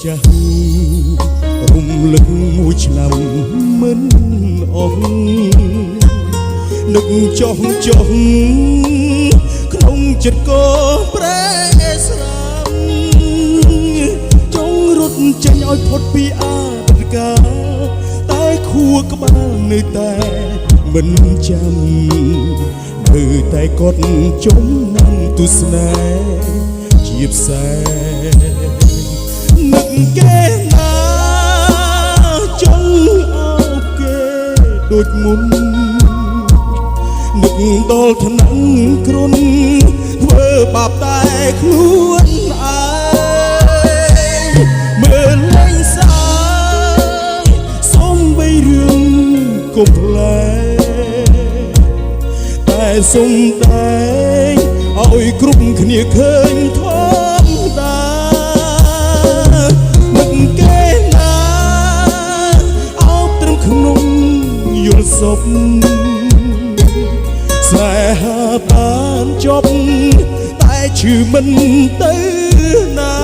ចាស់រំលឹកមួយឆ្នាំមិនអស់នឹកចុះក្នុងចិត្តក៏ប្រែស្រាំចង់រត់ចេញឲ្យផុតពីអតីតកាលតែខួរក្បាលនៅតែមិនចាំនៅតែកត់ចំណាំទស្សនាជាផ្សែនឹកគេណាចង់អោបគេដូចមុននឹកដល់ថ្នាំងគ្រុនធ្វើបាបតែខ្លួនឯងមើលលេងសាយសុំបីរឿងកុំផ្លែតែសុំតែឲ្យគ្រប់គ្នាឃើញធម្មតានឹកគេណាអោបត្រឹមក្នុងយល់សពស្នេហាបានចប់តែឈឺមិនទៅណា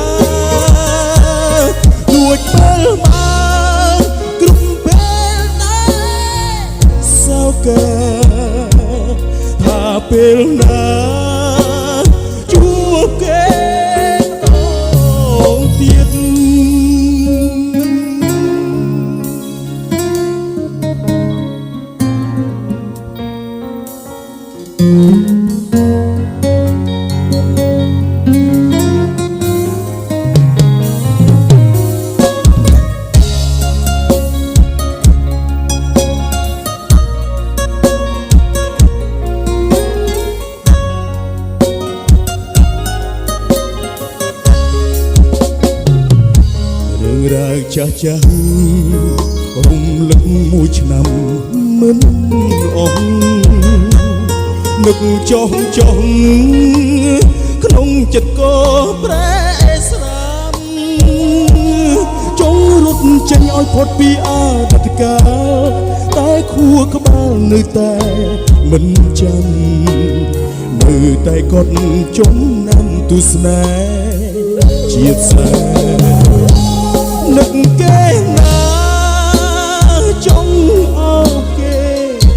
លួចពេលមកគ្រប់ពេលណាសោកថាពេលណាជួបគេទៀត ចាស់ចាស់រំលឹកមួយឆ្នាំមិនអស់នឹកចុះក្នុងចិត្តក៏ប្រែស្រាំចង់រត់ចេញឲ្យផុតពីអតីតកាលតែខួរក្បាលនៅតែមិនចាំនៅតែកត់ចំណាំទស្សនាជាផ្សែនឹកគេណាចង់អោបគេ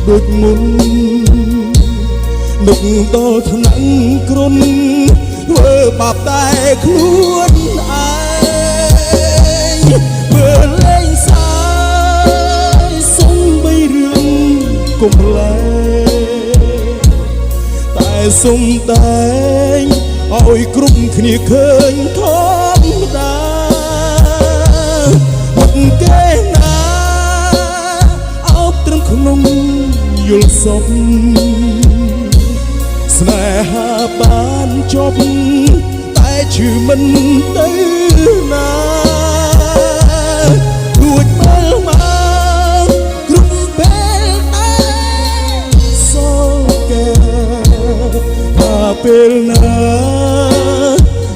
ដូចមុននឹកដល់ថ្នាំងគ្រុនធ្វើបាបតែខ្លួនឯងមើលលេងសាយសុំបីរឿងកុំផ្លែតែសុំតែឲ្យគ្រប់គ្នាឃើញធម្មតាគេណាអោបត្រឹមក្នុងយល់សពស្នេហាបានចប់តែឈឺមិនទៅណាលួចមើលមកគ្រប់ពេលណាសោកថាពេលណា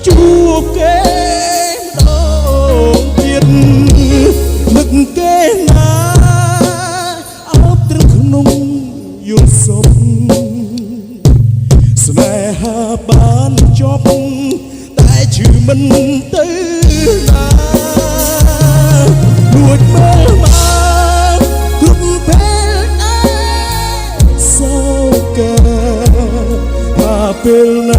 ជួបគេនឹកគេណាអោបត្រឹមក្នុងយល់សពស្នេហាបានចប់តែឈឺមិនទៅណាលួចមើលមកគ្រប់ពេលណាសោកថាពេលណា